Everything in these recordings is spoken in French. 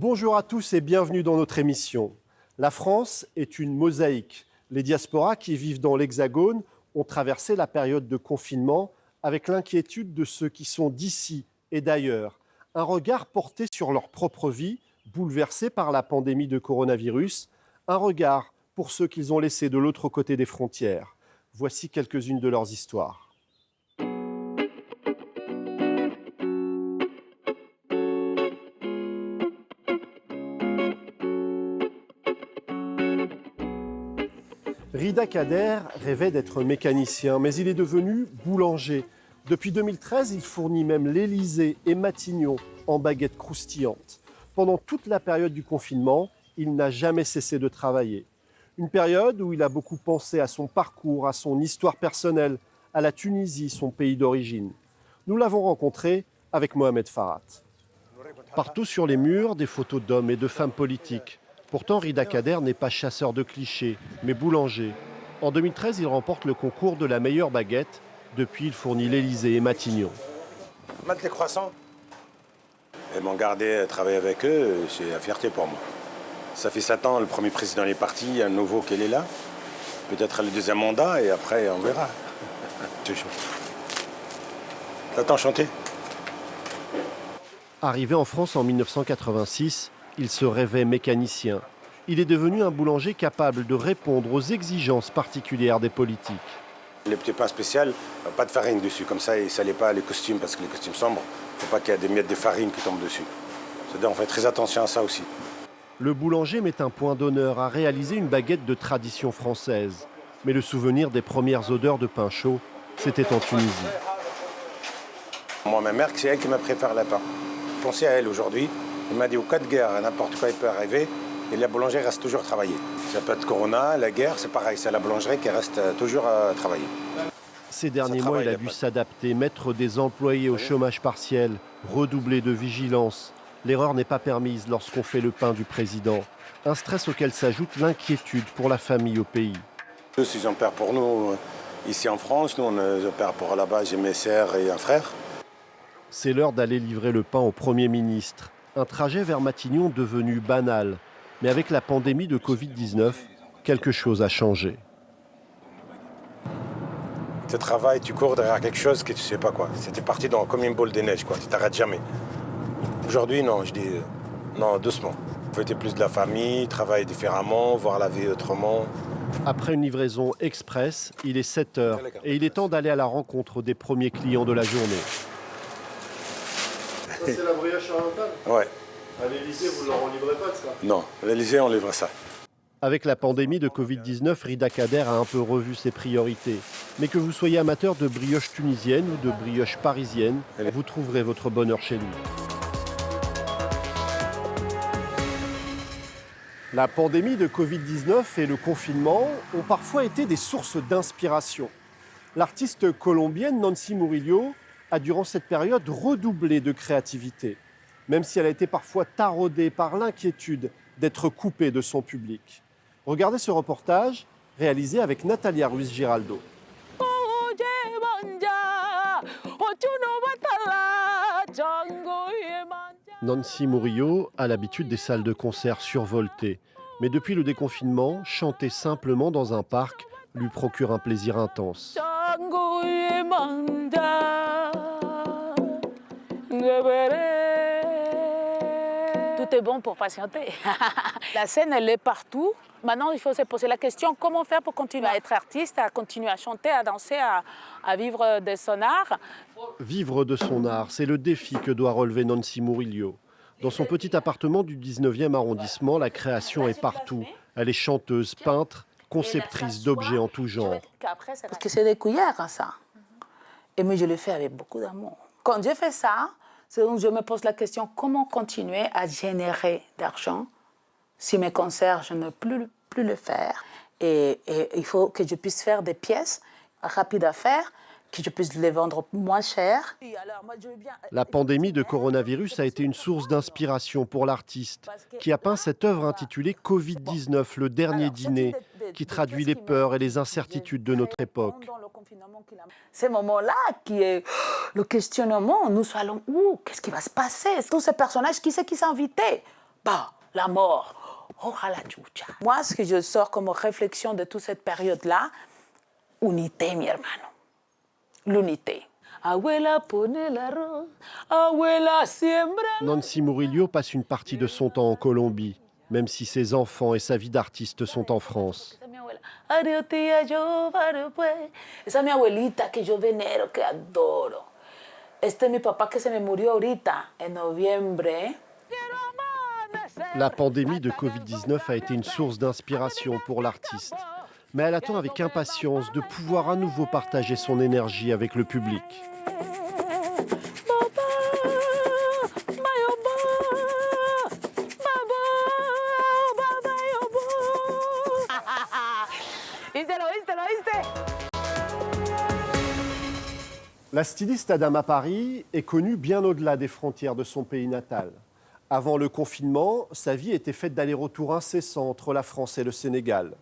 Bonjour à tous et bienvenue dans notre émission. La France est une mosaïque. Les diasporas qui vivent dans l'Hexagone ont traversé la période de confinement avec l'inquiétude de ceux qui sont d'ici et d'ailleurs. Un regard porté sur leur propre vie, bouleversée par la pandémie de coronavirus. Un regard pour ceux qu'ils ont laissés de l'autre côté des frontières. Voici quelques-unes de leurs histoires. Rida Kader rêvait d'être mécanicien, mais il est devenu boulanger. Depuis 2013, il fournit même l'Élysée et Matignon en baguettes croustillantes. Pendant toute la période du confinement, il n'a jamais cessé de travailler. Une période où il a beaucoup pensé à son parcours, à son histoire personnelle, à la Tunisie, son pays d'origine. Nous l'avons rencontré avec Mohamed Farhat. Partout sur les murs, des photos d'hommes et de femmes politiques. Pourtant, Rida Kader n'est pas chasseur de clichés, mais boulanger. En 2013, il remporte le concours de la meilleure baguette. Depuis, il fournit l'Élysée et Matignon. Mettre les croissants. Ils m'ont gardé travailler avec eux, c'est la fierté pour moi. Ça fait 7 ans, le premier président est parti, il y a un nouveau qui est là. Peut-être le deuxième mandat et après on verra. Toujours. T'attends chanter. Arrivé en France en 1986, il se rêvait mécanicien. Il est devenu un boulanger capable de répondre aux exigences particulières des politiques. Les petits pains spéciaux, pas de farine dessus, comme ça, ils ne salaient pas les costumes, parce que les costumes sombres, il ne faut pas qu'il y ait des miettes de farine qui tombent dessus. C'est-à-dire, on fait très attention à ça aussi. Le boulanger met un point d'honneur à réaliser une baguette de tradition française. Mais le souvenir des premières odeurs de pain chaud, c'était en Tunisie. Moi, ma mère, c'est elle qui m'a préparé le pain. Je pensais à elle aujourd'hui. Elle m'a dit, au cas de guerre, n'importe quoi il peut arriver, et la boulangerie reste toujours à travailler. Ça peut être Corona, la guerre, c'est pareil, c'est la boulangerie qui reste toujours à travailler. Ces derniers mois, il a dû s'adapter, mettre des employés au chômage partiel, redoubler de vigilance. L'erreur n'est pas permise lorsqu'on fait le pain du président. Un stress auquel s'ajoute l'inquiétude pour la famille au pays. Tous, ils opèrent pour nous ici en France. Nous, on opère pour là-bas, j'ai mes sœurs et un frère. C'est l'heure d'aller livrer le pain au Premier ministre. Un trajet vers Matignon devenu banal. Mais avec la pandémie de Covid-19, quelque chose a changé. Tu travailles, tu cours derrière quelque chose que tu ne sais pas quoi. C'était parti comme une boule de neige, quoi. Tu t'arrêtes jamais. Aujourd'hui, non, je dis non, doucement. Fêter plus de la famille, travailler différemment, voir la vie autrement. Après une livraison express, il est 7 heures et il est temps d'aller à la rencontre des premiers clients de la journée. Ça, c'est la brioche orientale? Ouais. À l'Élysée, vous ne leur en livrez pas de ça? Non, à l'Élysée, on livre ça. Avec la pandémie de Covid-19, Rida Kader a un peu revu ses priorités. Mais que vous soyez amateur de brioche tunisienne ou de brioche parisienne, vous trouverez votre bonheur chez lui. La pandémie de Covid-19 et le confinement ont parfois été des sources d'inspiration. L'artiste colombienne Nancy Murillo a durant cette période redoublé de créativité, même si elle a été parfois taraudée par l'inquiétude d'être coupée de son public. Regardez ce reportage réalisé avec Natalia Ruiz Giraldo. Nancy Murillo a l'habitude des salles de concert survoltées. Mais depuis le déconfinement, chanter simplement dans un parc lui procure un plaisir intense. Tout est bon pour patienter. La scène, elle est partout. Maintenant, il faut se poser la question, comment faire pour continuer à être artiste, à continuer à chanter, à danser, à vivre de son art. Vivre de son art, c'est le défi que doit relever Nancy Murillo. Dans son petit appartement du 19e arrondissement, la création est partout. Elle est chanteuse, peintre, conceptrice d'objets en tout genre. Parce que c'est des cuillères, hein, ça. Et moi, je le fais avec beaucoup d'amour. Quand je fais ça, c'est donc je me pose la question, comment continuer à générer d'argent si mes concerts, je ne peux plus le faire. Et il faut que je puisse faire des pièces rapides à faire, que je puisse les vendre moins cher. La pandémie de coronavirus a été une source d'inspiration pour l'artiste qui a peint cette œuvre intitulée Covid-19, le dernier dîner, qui traduit les peurs et les incertitudes de notre époque. Ces moments-là, qui est le questionnement, nous allons où? Qu'est-ce qui va se passer? Tous ces personnages, qui c'est qui s'est invité Bah, la mort. Oh, la chucha. Moi, ce que je sors comme réflexion de toute cette période-là, unité, mi hermano. L'unité. Abuela pone el arroz, abuela siembra. Nancy Murillo passe une partie de son temps en Colombie, même si ses enfants et sa vie d'artiste sont en France. Adiós, tía, yo paro, pues. Esa es mi abuelita que yo venero, que adoro. Este es mi papá que se me murió ahorita, en noviembre. La pandémie de Covid-19 a été une source d'inspiration pour l'artiste. Mais elle attend avec impatience de pouvoir à nouveau partager son énergie avec le public. La styliste Adama Paris est connue bien au-delà des frontières de son pays natal. Avant le confinement, sa vie était faite d'allers-retours incessants entre la France et le Sénégal.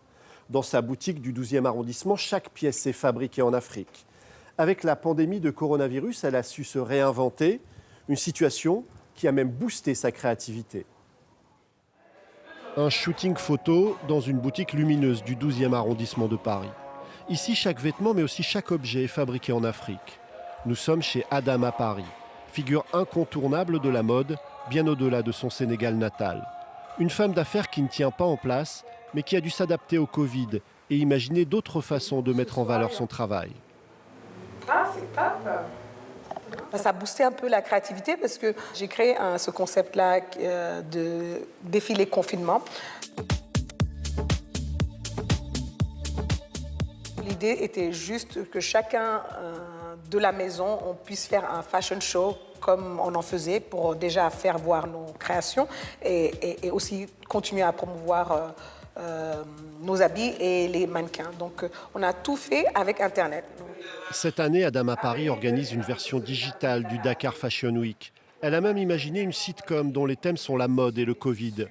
Dans sa boutique du 12e arrondissement, chaque pièce est fabriquée en Afrique. Avec la pandémie de coronavirus, elle a su se réinventer, une situation qui a même boosté sa créativité. Un shooting photo dans une boutique lumineuse du 12e arrondissement de Paris. Ici, chaque vêtement, mais aussi chaque objet est fabriqué en Afrique. Nous sommes chez Adama Paris, figure incontournable de la mode, bien au-delà de son Sénégal natal. Une femme d'affaires qui ne tient pas en place, mais qui a dû s'adapter au Covid et imaginer d'autres façons de mettre en valeur son travail. Ah, c'est top! Ça a boosté un peu la créativité parce que j'ai créé ce concept-là de défilé confinement. L'idée était juste que chacun de la maison, on puisse faire un fashion show comme on en faisait pour déjà faire voir nos créations et aussi continuer à promouvoir nos habits et les mannequins. Donc on a tout fait avec Internet. Cette année, Adama Paris organise une version digitale du Dakar Fashion Week. Elle a même imaginé une sitcom dont les thèmes sont la mode et le Covid.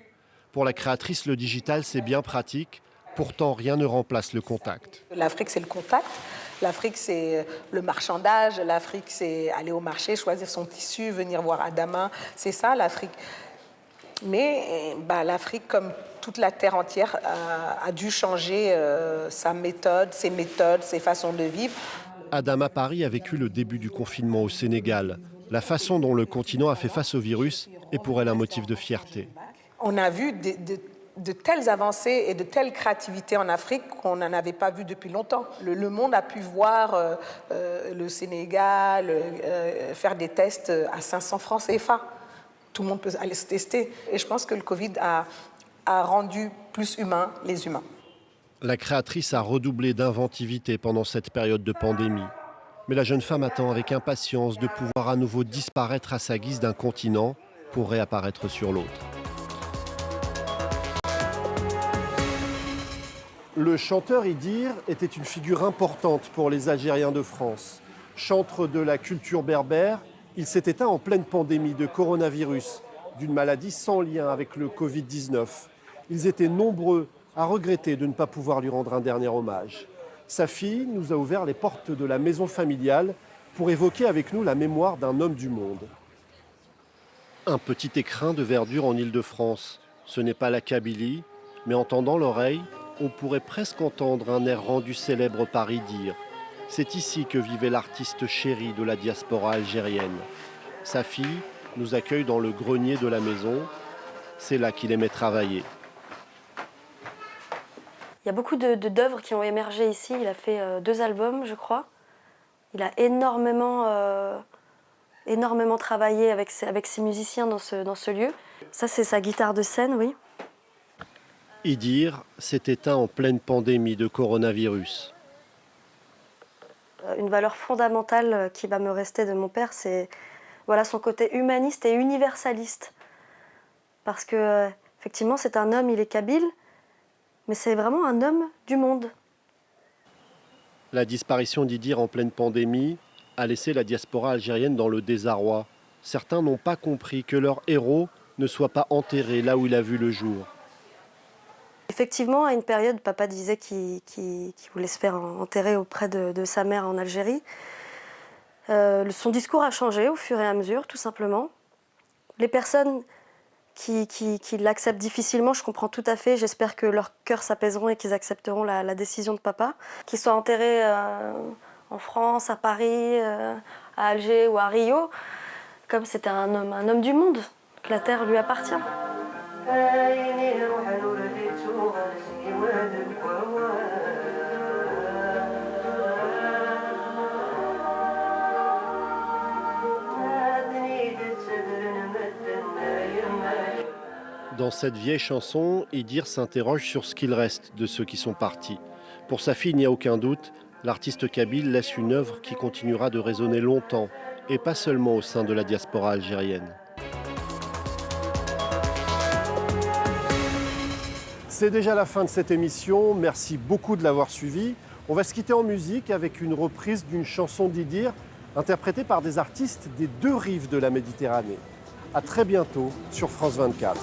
Pour la créatrice, le digital, c'est bien pratique. Pourtant, rien ne remplace le contact. L'Afrique, c'est le contact. L'Afrique, c'est le marchandage. L'Afrique, c'est aller au marché, choisir son tissu, venir voir Adama. C'est ça, l'Afrique. Mais l'Afrique, comme toute la terre entière, a dû changer sa méthode, ses façons de vivre. Adama Paris a vécu le début du confinement au Sénégal. La façon dont le continent a fait face au virus est pour elle un motif de fierté. On a vu de telles avancées et de telles créativités en Afrique qu'on n'en avait pas vu depuis longtemps. Le monde a pu voir le Sénégal faire des tests à 500 francs CFA. Tout le monde peut aller se tester. Et je pense que le Covid a rendu plus humains les humains. La créatrice a redoublé d'inventivité pendant cette période de pandémie. Mais la jeune femme attend avec impatience de pouvoir à nouveau disparaître à sa guise d'un continent pour réapparaître sur l'autre. Le chanteur Idir était une figure importante pour les Algériens de France. Chantre de la culture berbère, il s'est éteint en pleine pandémie de coronavirus, d'une maladie sans lien avec le Covid-19. Ils étaient nombreux à regretter de ne pas pouvoir lui rendre un dernier hommage. Sa fille nous a ouvert les portes de la maison familiale pour évoquer avec nous la mémoire d'un homme du monde. Un petit écrin de verdure en Île-de-France. Ce n'est pas la Kabylie, mais en tendant l'oreille, on pourrait presque entendre un air rendu célèbre par Idir. C'est ici que vivait l'artiste chéri de la diaspora algérienne. Sa fille nous accueille dans le grenier de la maison. C'est là qu'il aimait travailler. Il y a beaucoup d'œuvres qui ont émergé ici. Il a fait 2 albums, je crois. Il a énormément travaillé avec ses musiciens dans ce lieu. Ça, c'est sa guitare de scène, oui. Idir s'est éteint en pleine pandémie de coronavirus. Une valeur fondamentale qui va me rester de mon père, c'est son côté humaniste et universaliste. Parce que, effectivement, c'est un homme, il est kabyle, mais c'est vraiment un homme du monde. La disparition d'Idir en pleine pandémie a laissé la diaspora algérienne dans le désarroi. Certains n'ont pas compris que leur héros ne soit pas enterré là où il a vu le jour. Effectivement, à une période, papa disait qu'il voulait se faire enterrer auprès de sa mère en Algérie. Son discours a changé au fur et à mesure, tout simplement. Les personnes qui l'acceptent difficilement, je comprends tout à fait. J'espère que leurs cœurs s'apaiseront et qu'ils accepteront la décision de papa. Qu'il soit enterré en France, à Paris, à Alger ou à Rio, comme c'était un homme du monde, que la terre lui appartient. Dans cette vieille chanson, Idir s'interroge sur ce qu'il reste de ceux qui sont partis. Pour sa fille, il n'y a aucun doute, l'artiste kabyle laisse une œuvre qui continuera de résonner longtemps, et pas seulement au sein de la diaspora algérienne. C'est déjà la fin de cette émission, merci beaucoup de l'avoir suivi. On va se quitter en musique avec une reprise d'une chanson d'Idir, interprétée par des artistes des deux rives de la Méditerranée. À très bientôt sur France 24.